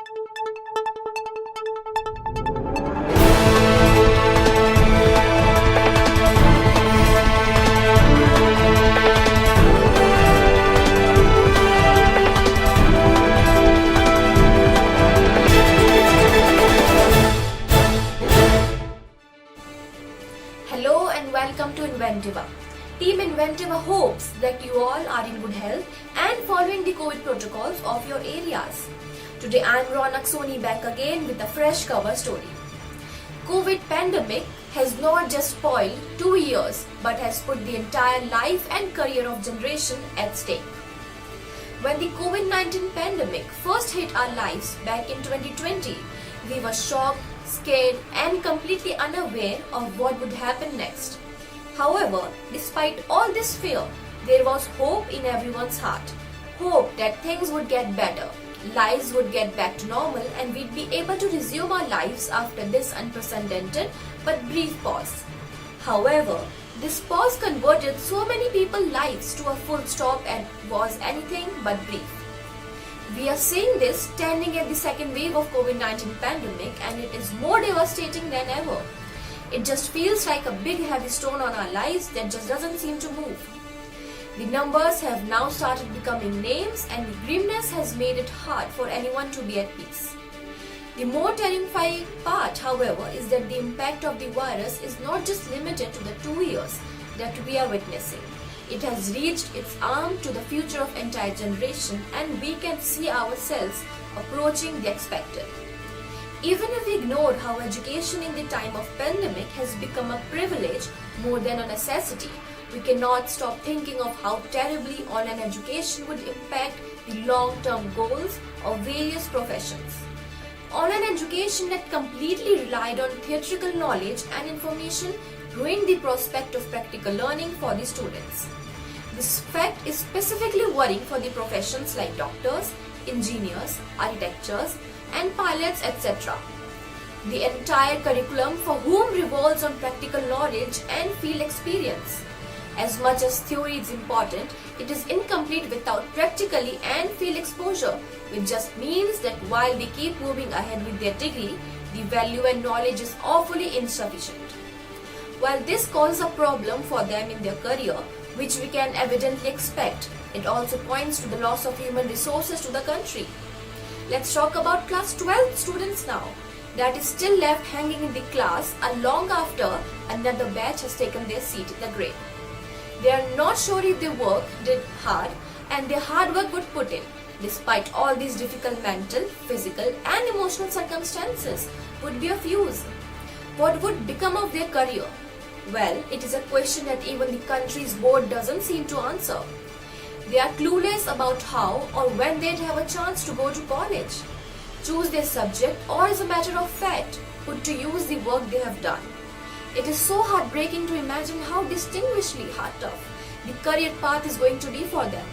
Hello and welcome to Inventiva. Team Inventiva hopes that you all are in good health and following the COVID protocols of your areas. Today I am Ronak Soni back again with a fresh cover story. COVID pandemic has not just spoiled 2 years but has put the entire life and career of generation at stake. When the COVID-19 pandemic first hit our lives back in 2020, we were shocked, scared and completely unaware of what would happen next. However, despite all this fear, there was hope in everyone's heart. Hope that things would get better, lives would get back to normal and we'd be able to resume our lives after this unprecedented but brief pause. However, this pause converted so many people's lives to a full stop and was anything but brief. We are seeing this standing at the second wave of COVID-19 pandemic and it is more devastating than ever. It just feels like a big heavy stone on our lives that just doesn't seem to move. The numbers have now started becoming names and the grimness has made it hard for anyone to be at peace. The more terrifying part, however, is that the impact of the virus is not just limited to the 2 years that we are witnessing. It has reached its arm to the future of entire generation and we can see ourselves approaching the expected. Even if we ignore how education in the time of pandemic has become a privilege more than a necessity, we cannot stop thinking of how terribly online education would impact the long-term goals of various professions. Online education that completely relied on theoretical knowledge and information ruined the prospect of practical learning for the students. This fact is specifically worrying for the professions like doctors, engineers, architects, and pilots, etc. The entire curriculum for whom revolves on practical knowledge and field experience. As much as theory is important, it is incomplete without practically and field exposure, which just means that while they keep moving ahead with their degree, the value and knowledge is awfully insufficient. While this causes a problem for them in their career, which we can evidently expect, it also points to the loss of human resources to the country. Let's talk about class 12 students now, that is still left hanging in the class long after another batch has taken their seat in the grade. They are not sure if their work did hard and their hard work would put in, despite all these difficult mental, physical and emotional circumstances, would be of use. What would become of their career? Well, it is a question that even the country's board doesn't seem to answer. They are clueless about how or when they'd have a chance to go to college, choose their subject or as a matter of fact, put to use the work they have done. It is so heartbreaking to imagine how distinguishedly tough the career path is going to be for them.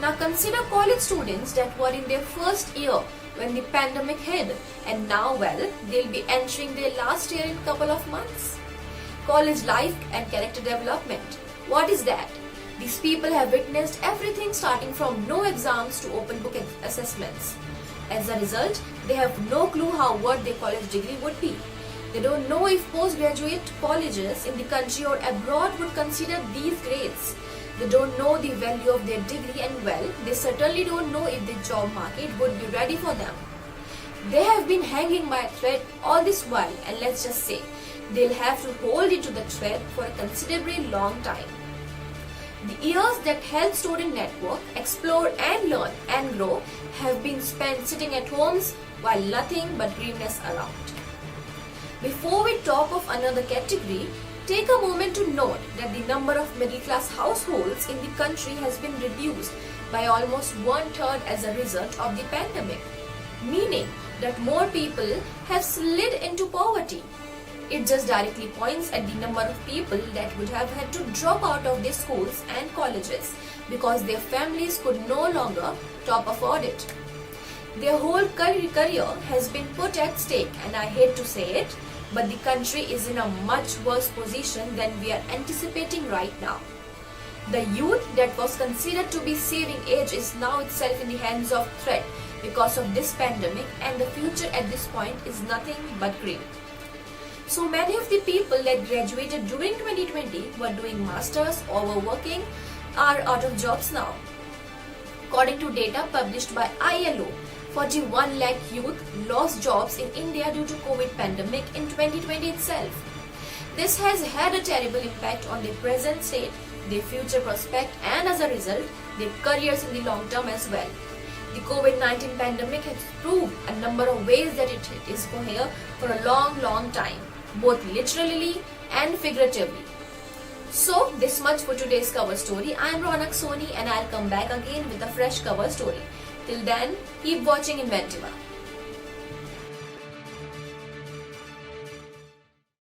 Now consider college students that were in their first year when the pandemic hit and now, well, they'll be entering their last year in a couple of months. College life and character development. What is that? These people have witnessed everything starting from no exams to open book assessments. As a result, they have no clue how worth their college degree would be. They don't know if postgraduate colleges in the country or abroad would consider these grades. They don't know the value of their degree and well, they certainly don't know if the job market would be ready for them. They have been hanging by a thread all this while and let's just say, they'll have to hold into the thread for a considerably long time. The years that Health Student Network explore and learn and grow have been spent sitting at homes while nothing but grimness around. Before we talk of another category, take a moment to note that the number of middle-class households in the country has been reduced by almost 1/3 as a result of the pandemic, meaning that more people have slid into poverty. It just directly points at the number of people that would have had to drop out of their schools and colleges because their families could no longer top afford it. Their whole career has been put at stake, and I hate to say it, but the country is in a much worse position than we are anticipating right now. The youth that was considered to be saving age is now itself in the hands of threat because of this pandemic, and the future at this point is nothing but green. So many of the people that graduated during 2020 were doing masters or were working are out of jobs now. According to data published by ILO, 41 lakh youth lost jobs in India due to COVID pandemic in 2020 itself. This has had a terrible impact on their present state, their future prospect, and as a result, their careers in the long term as well. The COVID-19 pandemic has proved a number of ways that it is here for a long time, both literally and figuratively. So, this much for today's cover story. I am Ronak Soni and I'll come back again with a fresh cover story. Till then, keep watching Inventiva.